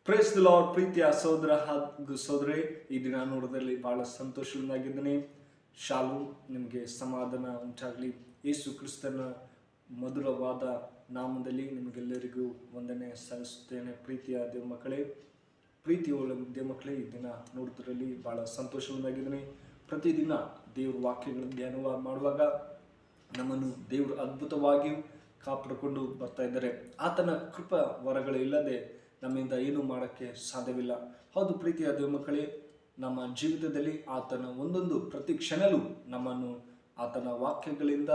Praise the lord. ಪ್ರೀತಿಯ ಸಹೋದರ ಹಾಗೂ ಸಹೋದರಿ, ಈ ದಿನ ನೋಡೋದ್ರಲ್ಲಿ ಬಹಳ ಸಂತೋಷವಾಗಿದ್ದೇನೆ. ಶಾಲು ನಿಮಗೆ ಸಮಾಧಾನ ಉಂಟಾಗಲಿ. ಯೇಸು ಕ್ರಿಸ್ತನ ಮಧುರವಾದ ನಾಮದಲ್ಲಿ ನಿಮಗೆಲ್ಲರಿಗೂ ವಂದನೆ ಸಲ್ಲಿಸುತ್ತೇನೆ. ಪ್ರೀತಿಯ ದೇವ ಮಕ್ಕಳೇ, ಪ್ರೀತಿಯುಳ್ಳ ದೇವ ಮಕ್ಕಳೇ, ಈ ದಿನ ನೋಡೋದ್ರಲ್ಲಿ ಬಹಳ ಸಂತೋಷವಾಗಿದ್ದೇನೆ. ಪ್ರತಿದಿನ ದೇವ್ರ ವಾಕ್ಯಗಳನ್ನು ಧ್ಯಾನ ಮಾಡುವಾಗ ನಮ್ಮನ್ನು ದೇವರು ಅದ್ಭುತವಾಗಿ ಕಾಪಾಡಿಕೊಂಡು ಬರ್ತಾ ಇದ್ದಾರೆ. ಆತನ ಕೃಪಾ ವರಗಳಿಲ್ಲದೆ ನಮ್ಮಿಂದ ಏನು ಮಾಡೋಕ್ಕೆ ಸಾಧ್ಯವಿಲ್ಲ. ಹೌದು ಪ್ರೀತಿಯ ದೇವ ಮಕ್ಕಳೇ, ನಮ್ಮ ಜೀವಿತದಲ್ಲಿ ಆತನ ಒಂದೊಂದು ಪ್ರತಿ ಕ್ಷಣಲೂ ನಮ್ಮನ್ನು ಆತನ ವಾಕ್ಯಗಳಿಂದ,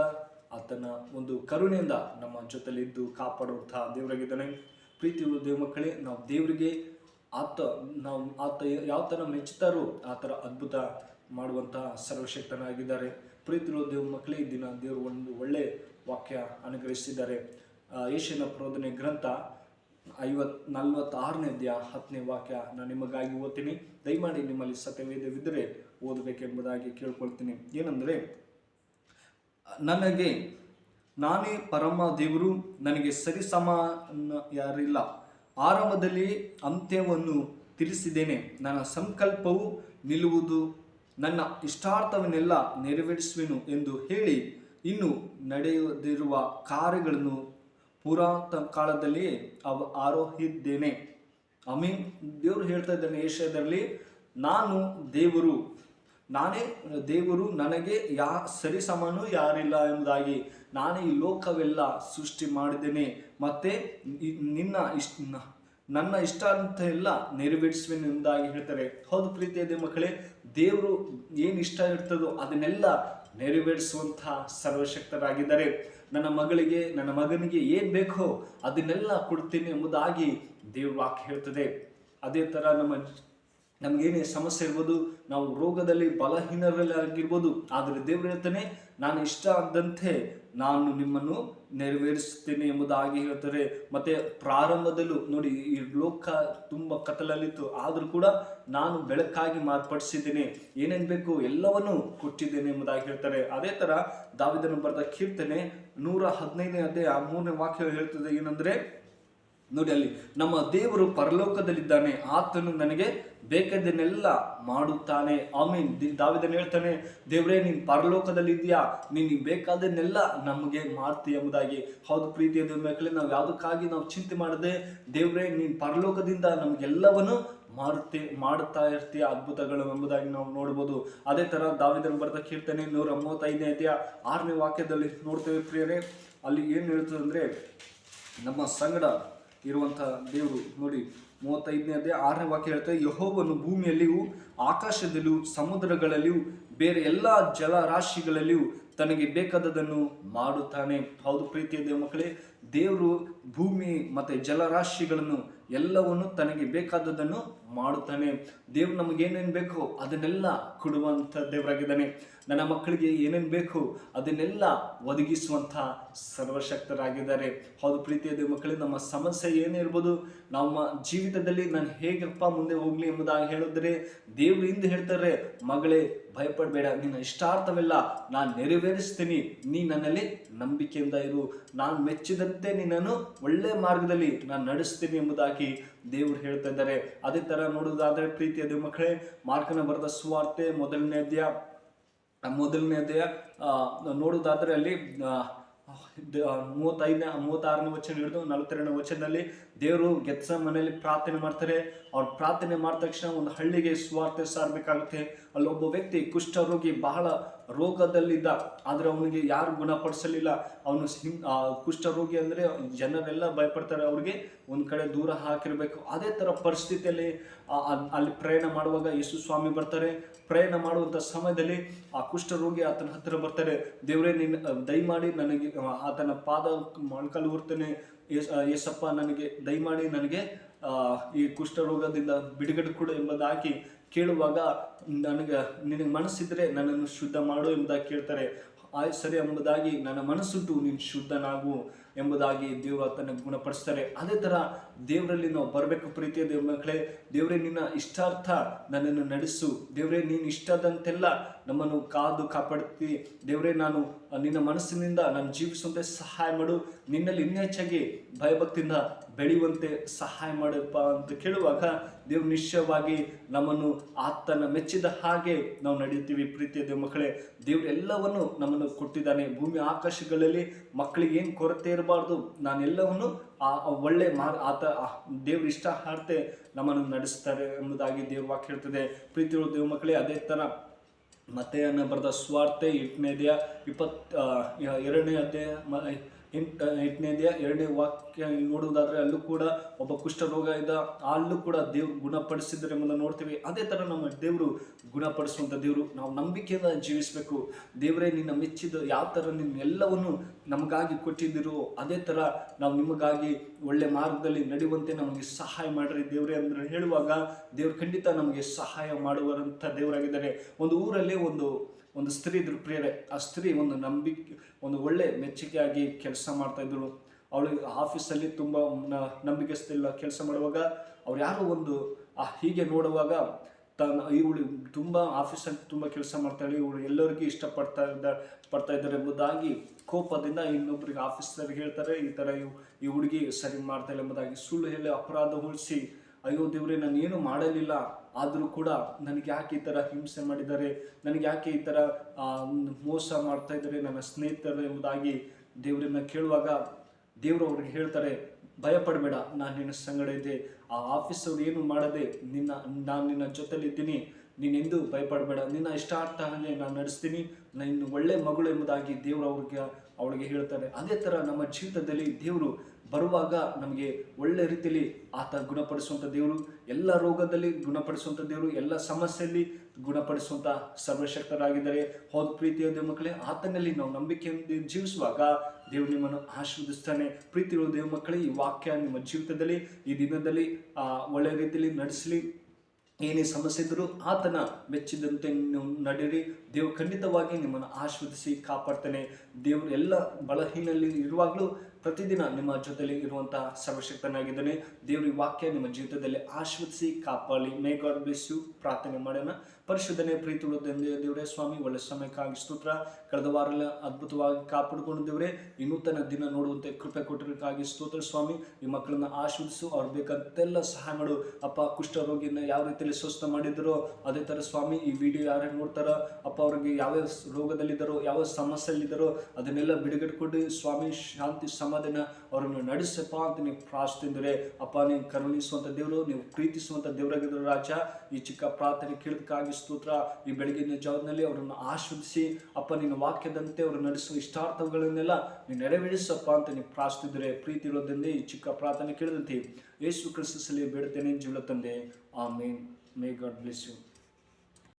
ಆತನ ಒಂದು ಕರುಣೆಯಿಂದ ನಮ್ಮ ಜೊತೆಲಿದ್ದು ಕಾಪಾಡುವಂತಹ ದೇವರಾಗಿದ್ದಾನೆ. ಪ್ರೀತಿಯ ದೇವ ಮಕ್ಕಳೇ, ನಾವು ದೇವರಿಗೆ ಆತ ಯಾವ ಥರ ಮೆಚ್ಚುತ್ತಾರೋ ಆ ಥರ ಅದ್ಭುತ ಮಾಡುವಂತಹ ಸರ್ವಶಕ್ತನಾಗಿದ್ದಾರೆ. ಪ್ರೀತಿಯ ದೇವ ಮಕ್ಕಳೇ, ಈ ದಿನ ದೇವರು ಒಂದು ಒಳ್ಳೆ ವಾಕ್ಯ ಅನುಗ್ರಹಿಸಿದ್ದಾರೆ. ಯೆಶಾಯನ ಪ್ರವಾದನೆ ಗ್ರಂಥ 46ನೇ ಅಧ್ಯಾಯ 10ನೇ ವಾಕ್ಯ ನಾನು ನಿಮಗಾಗಿ ಓದ್ತೀನಿ. ದಯಮಾಡಿ ನಿಮ್ಮಲ್ಲಿ ಸತ್ಯವೇದವಿದ್ದರೆ ಓದಬೇಕೆಂಬುದಾಗಿ ಕೇಳ್ಕೊಳ್ತೀನಿ. ಏನಂದರೆ, ನನಗೆ ನಾನೇ ಪರಮ ದೇವರು, ನನಗೆ ಸರಿಸಮಾನ ಯಾರಿಲ್ಲ. ಆರಂಭದಲ್ಲಿ ಅಂತ್ಯವನ್ನು ತಿಳಿಸಿದ್ದೇನೆ. ನನ್ನ ಸಂಕಲ್ಪವು ನಿಲ್ಲುವುದು, ನನ್ನ ಇಷ್ಟಾರ್ಥವನ್ನೆಲ್ಲ ನೆರವೇರಿಸುವೆನು ಎಂದು ಹೇಳಿ ಇನ್ನು ನಡೆಯದಿರುವ ಕಾರ್ಯಗಳನ್ನು ಪುರಾತನ ಕಾಲದಲ್ಲಿಯೇ ಆರೋಹಿದ್ದೇನೆ. ಆಮೀನ್. ದೇವರು ಹೇಳ್ತಾ ಇದ್ದಾನೆ ಯೆಶಾಯದಲ್ಲಿ, ನಾನೇ ದೇವರು, ನನಗೆ ಸರಿಸಮನು ಯಾರಿಲ್ಲ ಎಂಬುದಾಗಿ. ನಾನೇ ಈ ಲೋಕವೆಲ್ಲ ಸೃಷ್ಟಿ ಮಾಡಿದ್ದೇನೆ, ಮತ್ತೆ ನನ್ನ ಇಷ್ಟಾರ್ಥ ಎಲ್ಲ ನೆರವೇರಿಸುವೆನು ಎಂಬುದಾಗಿ ಹೇಳ್ತಾರೆ. ಹೌದು ಪ್ರೀತಿಯ ದೇವ ಮಕ್ಕಳೇ, ದೇವರು ಏನು ಇಷ್ಟ ಇರ್ತದೋ ಅದನ್ನೆಲ್ಲ ನೆರವೇರಿಸುವಂತಹ ಸರ್ವಶಕ್ತರಾಗಿದ್ದಾರೆ. ನನ್ನ ಮಗಳಿಗೆ, ನನ್ನ ಮಗನಿಗೆ ಏನು ಬೇಕೋ ಅದನ್ನೆಲ್ಲ ಕೊಡ್ತೀನಿ ಎಂಬುದಾಗಿ ದೇವ್ರ ವಾಕ್ಯ ಹೇಳ್ತದೆ. ಅದೇ ಥರ ನಮಗೇನೇ ಸಮಸ್ಯೆ ಇರ್ಬೋದು, ನಾವು ರೋಗದಲ್ಲಿ ಬಲಹೀನರಲ್ಲಿ ಆಗಿರ್ಬೋದು, ಆದರೆ ದೇವ್ರು ಹೇಳ್ತಾನೆ, ನಾನು ಇಷ್ಟ ಆದಂತೆ ನಾನು ನಿಮ್ಮನ್ನು ನೆರವೇರಿಸುತ್ತೇನೆ ಎಂಬುದಾಗಿ ಹೇಳ್ತಾರೆ. ಮತ್ತೆ ಪ್ರಾರಂಭದಲ್ಲೂ ನೋಡಿ, ಈ ಲೋಕ ತುಂಬ ಕತ್ತಲಲ್ಲಿತ್ತು, ಆದರೂ ಕೂಡ ನಾನು ಬೆಳಕಾಗಿ ಮಾರ್ಪಡಿಸಿದ್ದೇನೆ, ಏನೇನು ಬೇಕು ಎಲ್ಲವನ್ನೂ ಕೊಟ್ಟಿದ್ದೇನೆ ಎಂಬುದಾಗಿ ಹೇಳ್ತಾರೆ. ಅದೇ ಥರ ದಾವೀದನು ಬರೆದ ಕೀರ್ತನೆ 115ನೇ ಅಧ್ಯಾಯ 3ನೇ ವಾಕ್ಯ ಹೇಳ್ತದೆ. ಏನಂದರೆ ನೋಡಿ, ಅಲ್ಲಿ ನಮ್ಮ ದೇವರು ಪರಲೋಕದಲ್ಲಿದ್ದಾನೆ, ಆತನು ನನಗೆ ಬೇಕಾದನ್ನೆಲ್ಲ ಮಾಡುತ್ತಾನೆ. ಆಮೀನ್. ದಾವೀದನು ಹೇಳ್ತಾನೆ, ದೇವರೇ ನೀನು ಪರಲೋಕದಲ್ಲಿ ಇದೆಯಾ, ನೀನು ಬೇಕಾದನ್ನೆಲ್ಲ ನಮಗೆ ಮಾಡ್ತೀಯ ಎಂಬುದಾಗಿ. ಹೌದು ಪ್ರೀತಿಯ ದೇವ ಮಕ್ಕಳೇ, ನಾವು ಯಾವುದಕ್ಕಾಗಿ ನಾವು ಚಿಂತೆ ಮಾಡದೆ, ದೇವರೇ ನೀನು ಪರಲೋಕದಿಂದ ನಮಗೆಲ್ಲವನ್ನು ಮಾಡುತ್ತಾ ಇರ್ತೀಯ ಅದ್ಭುತಗಳು ಎಂಬುದಾಗಿ ನಾವು ನೋಡ್ಬೋದು. ಅದೇ ಥರ ದಾವೀದನು ಬರೆದ ಕೀರ್ತನೆ 135ನೇ ಅಧ್ಯಾಯ 6ನೇ ವಾಕ್ಯದಲ್ಲಿ ನೋಡ್ತೇವೆ ಪ್ರಿಯರೇ. ಅಲ್ಲಿ ಏನು ಹೇಳ್ತದೆ ಅಂದರೆ, ನಮ್ಮ ಸಂಗಡ ಇರುವಂಥ ದೇವರು ನೋಡಿ, 35ನೇ ಅಧ್ಯಾಯ 6ನೇ ವಾಕ್ಯ ಹೇಳ್ತಾರೆ, ಯೆಹೋವನು ಭೂಮಿಯಲ್ಲಿಯೂ ಆಕಾಶದಲ್ಲಿಯೂ ಸಮುದ್ರಗಳಲ್ಲಿಯೂ ಬೇರೆ ಎಲ್ಲ ಜಲರಾಶಿಗಳಲ್ಲಿಯೂ ತನಗೆ ಬೇಕಾದದನ್ನು ಮಾಡುತ್ತಾನೆ. ಹೌದು ಪ್ರೀತಿಯ ದೇವ ಮಕ್ಕಳೇ, ದೇವರು ಭೂಮಿ ಮತ್ತು ಜಲರಾಶಿಗಳನ್ನು ಎಲ್ಲವನ್ನು ತನಗೆ ಬೇಕಾದದನ್ನು ಮಾಡುತ್ತಾನೆ. ದೇವ್ರು ನಮಗೇನೇನು ಬೇಕೋ ಅದನ್ನೆಲ್ಲ ಕೊಡುವಂಥ ದೇವರಾಗಿದ್ದಾನೆ. ನನ್ನ ಮಕ್ಕಳಿಗೆ ಏನೇನು ಬೇಕು ಅದನ್ನೆಲ್ಲ ಒದಗಿಸುವಂಥ ಸರ್ವಶಕ್ತರಾಗಿದ್ದಾರೆ. ಹೌದು ಪ್ರೀತಿಯ ದೇವ ಮಕ್ಕಳೇ, ನಮ್ಮ ಸಮಸ್ಯೆ ಏನೇ ಇರ್ಬೋದು, ನಮ್ಮ ಜೀವಿತದಲ್ಲಿ ನಾನು ಹೇಗಪ್ಪ ಮುಂದೆ ಹೋಗಲಿ ಎಂಬುದಾಗಿ ಹೇಳಿದ್ರೆ, ದೇವ್ರು ಹಿಂದೆ ಹೇಳ್ತಾರೆ, ಮಗಳೇ ಭಯಪಡಬೇಡ, ನಿನ್ನ ಇಷ್ಟಾರ್ಥವೆಲ್ಲ ನಾನು ನೆರವೇರಿಸ್ತೀನಿ, ನೀ ನನ್ನಲ್ಲಿ ನಂಬಿಕೆಯಿಂದ ಇರು, ನಾನು ಮೆಚ್ಚಿದಂತೆ ನಿನ್ನನ್ನು ಒಳ್ಳೆ ಮಾರ್ಗದಲ್ಲಿ ನಾನು ನಡೆಸ್ತೀನಿ ಎಂಬುದಾಗಿ ದೇವರು ಹೇಳ್ತಾ ಇದ್ದಾರೆ. ಅದೇ ಥರ ನೋಡುವುದಾದರೆ ಪ್ರೀತಿಯ ದೇವ ಮಕ್ಕಳೇ, ಮಾರ್ಕನ ಬರೆದ ಸುವಾರ್ತೆ 1ನೇ ಅಧ್ಯಾಯ ನೋಡುವುದಾದರೆ ಅಲ್ಲಿ 36ನೇ ವಚನ ಹಿಡಿದು 42ನೇ ವಚನದಲ್ಲಿ ದೇವರು ಗೆತ್ಸೆಮನೆಯಲ್ಲಿ ಪ್ರಾರ್ಥನೆ ಮಾಡ್ತಾರೆ. ಅವ್ರು ಪ್ರಾರ್ಥನೆ ಮಾಡಿದ ತಕ್ಷಣ ಒಂದು ಹಳ್ಳಿಗೆ ಸುವಾರ್ತೆ ಸಾರಬೇಕಾಗುತ್ತೆ. ಅಲ್ಲೊಬ್ಬ ವ್ಯಕ್ತಿ ಕುಷ್ಠರೋಗಿ ಬಹಳ ರೋಗದಲ್ಲಿದ್ದ, ಆದರೆ ಅವನಿಗೆ ಯಾರು ಗುಣಪಡಿಸಲಿಲ್ಲ. ಅವನು ಕುಷ್ಠರೋಗಿ ಅಂದರೆ ಜನರೆಲ್ಲ ಭಯಪಡ್ತಾರೆ, ಅವ್ರಿಗೆ ಒಂದು ಕಡೆ ದೂರ ಹಾಕಿರಬೇಕು. ಅದೇ ಥರ ಪರಿಸ್ಥಿತಿಯಲ್ಲಿ ಅಲ್ಲಿ ಪ್ರಯಾಣ ಮಾಡುವಾಗ ಯೇಸು ಸ್ವಾಮಿ ಬರ್ತಾರೆ. ಪ್ರಯಾಣ ಮಾಡುವಂಥ ಸಮಯದಲ್ಲಿ ಆ ಕುಷ್ಠರೋಗಿ ಆತನ ಹತ್ತಿರ ಬರ್ತಾರೆ. ದೇವರೇ ನೀನು ದಯಮಾಡಿ ನನಗೆ, ಆತನ ಪಾದ ಮೊಳಕಲು ಉರ್ತೇನೆ, ಯೇಸಪ್ಪ ನನಗೆ ದಯಮಾಡಿ ನನಗೆ ಈ ಕುಷ್ಠರೋಗದಿಂದ ಬಿಡುಗಡೆ ಕೊಡು ಎಂಬುದಾಗಿ ಕೇಳುವಾಗ, ನಿನಗೆ ಮನಸ್ಸಿದ್ರೆ ನನ್ನನ್ನು ಶುದ್ಧ ಮಾಡು ಎಂಬುದಾಗಿ ಕೇಳ್ತಾರೆ. ಸರಿ ಎಂಬುದಾಗಿ, ನನ್ನ ಮನಸ್ಸುಂಟು, ನೀನು ಶುದ್ಧನಾಗು ಎಂಬುದಾಗಿ ದೇವರು ಆತನ ಗುಣಪಡಿಸ್ತಾರೆ. ಅದೇ ಥರ ದೇವರಲ್ಲಿ ನಾವು ಬರಬೇಕು ಪ್ರೀತಿಯ ದೇವ ಮಕ್ಕಳೇ. ದೇವರೇ ನಿನ್ನ ಇಷ್ಟಾರ್ಥ ನನ್ನನ್ನು ನಡೆಸು, ದೇವರೇ ನೀನು ಇಷ್ಟದಂತೆಲ್ಲ ನಮ್ಮನ್ನು ಕಾದು ಕಾಪಾಡ್ತಿ ದೇವರೇ. ನಾನು ನಿನ್ನ ಮನಸ್ಸಿನಿಂದ ನಾನು ಜೀವಿಸುವಂತೆ ಸಹಾಯ ಮಾಡು, ನಿನ್ನಲ್ಲಿ ಇನ್ನೂ ಹೆಚ್ಚಾಗಿ ಭಯಭಕ್ತಿಯಿಂದ ಬೆಳೆಯುವಂತೆ ಸಹಾಯ ಮಾಡಪ್ಪ ಅಂತ ಕೇಳುವಾಗ ದೇವ್ರು ನಿಶ್ಚಯವಾಗಿ ನಮ್ಮನ್ನು ಆತನ ಮೆಚ್ಚಿದ ಹಾಗೆ ನಾವು ನಡೆಯುತ್ತೀವಿ. ಪ್ರೀತಿಯ ದೇವ ಮಕ್ಕಳೇ, ದೇವ್ರು ಎಲ್ಲವನ್ನು ನಮ್ಮನ್ನು ಕೊಟ್ಟಿದ್ದಾನೆ. ಭೂಮಿ ಆಕಾಶಗಳಲ್ಲಿ ಮಕ್ಕಳಿಗೆ ಏನು ಕೊರತೆ ಇರಬಾರ್ದು. ನಾನೆಲ್ಲವನ್ನು ಒಳ್ಳೆ ಆತ ದೇವ್ರ ಇಷ್ಟ ಹಾಡ್ತೆ ನಮ್ಮನ್ನು ನಡೆಸ್ತಾರೆ ಎಂಬುದಾಗಿ ದೇವ್ರ ವಾಕ್ಯ ಹೇಳ್ತದೆ. ಪ್ರೀತಿಯ ದೇವ ಮಕ್ಕಳೇ, ಅದೇ ಥರ ಮತ್ತೆಯನ್ನು ಬರೆದ ಸುವಾರ್ತೆ 8ನೇ ಅಧ್ಯಾಯ 2ನೇ ವಾಕ್ಯ ನೋಡುವುದಾದ್ರೆ ಅಲ್ಲೂ ಕೂಡ ಒಬ್ಬ ಕುಷ್ಠರೋಗ ಇದ್ದ, ಅಲ್ಲೂ ಕೂಡ ದೇವ್ರು ಗುಣಪಡಿಸಿದ್ರೆ ಎಂಬುದನ್ನು ನೋಡ್ತೀವಿ. ಅದೇ ಥರ ನಮ್ಮ ದೇವರು ಗುಣಪಡಿಸುವಂಥ ದೇವರು. ನಾವು ನಂಬಿಕೆಯಿಂದ ಜೀವಿಸಬೇಕು. ದೇವರೇ ನಿನ್ನ ಮೆಚ್ಚಿದ ಯಾವ ಥರ ನಿನ್ನ ಎಲ್ಲವನ್ನು ನಮಗಾಗಿ ಕೊಟ್ಟಿದ್ದಿರೋ ಅದೇ ಥರ ನಾವು ನಿಮಗಾಗಿ ಒಳ್ಳೆ ಮಾರ್ಗದಲ್ಲಿ ನಡೆಯುವಂತೆ ನಮಗೆ ಸಹಾಯ ಮಾಡಿರಿ ದೇವರೇ ಅಂದರೆ ಹೇಳುವಾಗ ದೇವ್ರು ಖಂಡಿತ ನಮಗೆ ಸಹಾಯ ಮಾಡುವಂಥ ದೇವರಾಗಿದ್ದಾರೆ. ಒಂದು ಊರಲ್ಲಿ ಒಂದು ಸ್ತ್ರೀ ಇದ್ರು ಪ್ರಿಯರೇ. ಆ ಸ್ತ್ರೀ ಒಂದು ಒಳ್ಳೆ ಮೆಚ್ಚುಗೆಯಾಗಿ ಕೆಲಸ ಮಾಡ್ತಾ ಇದ್ರು. ಅವಳಿಗೆ ಆಫೀಸಲ್ಲಿ ತುಂಬ ನಂಬಿಕೆಸ್ತಿಲ್ಲ ಕೆಲಸ ಮಾಡುವಾಗ ಅವ್ರು ಯಾರೋ ಹೀಗೆ ನೋಡುವಾಗ ಇವಳು ತುಂಬ ಆಫೀಸಲ್ಲಿ ತುಂಬ ಕೆಲಸ ಮಾಡ್ತಾಳೆ, ಇವಳು ಎಲ್ಲರಿಗೂ ಇಷ್ಟಪಡ್ತಾ ಇದ್ದಾರೆ ಎಂಬುದಾಗಿ ಕೋಪದಿಂದ ಇನ್ನೊಬ್ಬರಿಗೆ ಆಫೀಸರ್ಗೆ ಹೇಳ್ತಾರೆ, ಈ ಥರ ಈ ಹುಡುಗಿ ಸರಿ ಮಾಡ್ತಾಯಿಲ್ಲ ಎಂಬುದಾಗಿ ಸುಳ್ಳು ಹೇಳಿ ಅಪರಾಧ ಹೊಳಿಸಿ, ಅಯ್ಯೋ ದೇವರೇ ನಾನು ಏನು ಮಾಡಲಿಲ್ಲ, ಆದರೂ ಕೂಡ ನನಗೆ ಯಾಕೆ ಈ ಥರ ಹಿಂಸೆ ಮಾಡಿದ್ದಾರೆ, ನನಗೆ ಯಾಕೆ ಈ ಥರ ಮೋಸ ಮಾಡ್ತಾ ಇದ್ದಾರೆ ನನ್ನ ಸ್ನೇಹಿತರು ಎಂಬುದಾಗಿ ದೇವರನ್ನ ಕೇಳುವಾಗ ದೇವರು ಅವ್ರಿಗೆ ಹೇಳ್ತಾರೆ, ಭಯಪಡಬೇಡ, ನಾನು ನಿನ್ನ ಸಂಗಡ ಇದ್ದೆ. ಆ ಆಫೀಸವ್ರು ಏನು ಮಾಡದೆ ನಾನು ನಿನ್ನ ಜೊತೆಲಿದ್ದೀನಿ, ನೀನೆಂದು ಭಯಪಡಬೇಡ, ನಿನ್ನ ಇಷ್ಟ ಆಗ್ತಾ ಹಾಗೆ ನಾನು ನಡೆಸ್ತೀನಿ, ಇನ್ನು ಒಳ್ಳೆ ಮಗಳು ಎಂಬುದಾಗಿ ದೇವರು ಅವಳಿಗೆ ಹೇಳ್ತಾರೆ. ಅದೇ ಥರ ನಮ್ಮ ಜೀವಿತದಲ್ಲಿ ದೇವರು ಬರುವಾಗ ನಮಗೆ ಒಳ್ಳೆ ರೀತಿಯಲ್ಲಿ ಆತ ಗುಣಪಡಿಸುವಂಥ ದೇವರು, ಎಲ್ಲ ರೋಗದಲ್ಲಿ ಗುಣಪಡಿಸುವಂಥ ದೇವರು, ಎಲ್ಲ ಸಮಸ್ಯೆಯಲ್ಲಿ ಗುಣಪಡಿಸುವಂಥ ಸರ್ವಶಕ್ತರಾಗಿದ್ದಾರೆ. ಹೌದು ಪ್ರೀತಿಯ ದೇವ ಮಕ್ಕಳೇ, ಆತನಲ್ಲಿ ನಾವು ನಂಬಿಕೆಯಿಂದ ಜೀವಿಸುವಾಗ ದೇವರು ನಿಮ್ಮನ್ನು ಆಶೀರ್ವದಿಸ್ತಾನೆ. ಪ್ರೀತಿಯ ದೇವ ಮಕ್ಕಳೇ, ಈ ವಾಕ್ಯ ನಿಮ್ಮ ಜೀವಿತದಲ್ಲಿ ಈ ದಿನದಲ್ಲಿ ಒಳ್ಳೆ ರೀತಿಯಲ್ಲಿ ನಡೆಸಲಿ. ಏನೇ ಸಮಸ್ಯೆ ಇದ್ದರೂ ಆತನ ಮೆಚ್ಚಿದಂತೆ ನೀವು ನಡೀರಿ. ದೇವರು ಖಂಡಿತವಾಗಿ ನಿಮ್ಮನ್ನು ಆಶೀರ್ವದಿಸಿ ಕಾಪಾಡ್ತಾನೆ. ದೇವರು ಎಲ್ಲ ಬಲಹೀನಲ್ಲಿ ಇರುವಾಗಲೂ ಪ್ರತಿದಿನ ನಿಮ್ಮ ಜೊತೆಲಿ ಇರುವಂತಹ ಸರ್ವಶಕ್ತನಾಗಿದ್ದಾನೆ. ದೇವ್ರ ಈ ವಾಕ್ಯ ನಿಮ್ಮ ಜೀವಿತದಲ್ಲಿ ಆಶೀರ್ವದಿಸಿ ಕಾಪಾಡಲಿ. May God bless you. ಪ್ರಾರ್ಥನೆ ಮಾಡೋಣ. ಪರಿಶುದ್ಧನೇ ಪ್ರೀತಿಯುಳ್ಳ ದೇವರೇ, ಸ್ವಾಮಿ ಒಳ್ಳೆ ಸಮಯಕ್ಕಾಗಿ ಸ್ತೋತ್ರ. ಕಳೆದ ವಾರ ಅದ್ಭುತವಾಗಿ ಕಾಪಾಡಿಕೊಂಡು ದೇವರೇ, ಈ ನೂತನ ದಿನ ನೋಡುವಂತೆ ಕೃಪೆ ಕೊಟ್ಟಿರೋಕ್ಕಾಗಿ ಸ್ತೋತ್ರ ಸ್ವಾಮಿ. ಈ ಮಕ್ಕಳನ್ನ ಆಶೀರ್ವದಿಸು, ಅವ್ರು ಬೇಕಂತೆಲ್ಲ ಸಹಾಯ ಮಾಡು ಅಪ್ಪ. ಕುಷ್ಠರೋಗಿನ ಯಾವ ರೀತಿಯಲ್ಲಿ ಸ್ವಸ್ಥ ಮಾಡಿದರೋ ಅದೇ ಥರ ಸ್ವಾಮಿ ಈ ವಿಡಿಯೋ ಯಾರ್ಯಾರು ನೋಡ್ತಾರೋ ಅಪ್ಪ, ಅವ್ರಿಗೆ ಯಾವ್ಯಾವ ರೋಗದಲ್ಲಿದ್ದಾರೋ ಯಾವ ಸಮಸ್ಯೆಯಲ್ಲಿದ್ದಾರೋ ಅದನ್ನೆಲ್ಲ ಬಿಡುಗಡೆಕೊಂಡು ಸ್ವಾಮಿ ಶಾಂತಿ ಸಮಾಧಾನ ಅವರನ್ನು ನಡೆಸಪ್ಪ ಅಂತ ನೀವು ಪ್ರಾರ್ಥಿಸಿದರೆ ಅಪ್ಪ, ನೀವು ಕರುಣಿಸುವಂಥ ದೇವರು, ನೀವು ಪ್ರೀತಿಸುವಂಥ ದೇವರಾಗಿದ್ದರು ರಾಜ. ಈ ಚಿಕ್ಕ ಪ್ರಾರ್ಥನೆ ಕೇಳೋದಕ್ಕಾಗಿ ಸ್ತೋತ್ರ. ಈ ಬೆಳಗಿನ ಜಾವದಲ್ಲಿ ಅವರನ್ನು ಆಶೀರ್ವದಿಸಿ ಅಪ್ಪ, ನಿನ್ನ ವಾಕ್ಯದಂತೆ ಅವರು ನಡೆಸುವ ಇಷ್ಟಾರ್ಥಗಳನ್ನೆಲ್ಲ ನೀವು ನೆರವೇರಿಸಪ್ಪ ಅಂತ ನೀವು ಪ್ರಾರ್ಥಿಸಿದರೆ ಪ್ರೀತಿ ಇರೋದ್ರಿಂದ ಈ ಚಿಕ್ಕ ಪ್ರಾರ್ಥನೆ ಕೇಳಿದಂತೆ ಯೇಸು ಕ್ರಿಸ್ತನಲ್ಲಿ ಬೇಡುತ್ತೇನೆ ಜೀವ ತಂದೆ. Amen. May God bless you.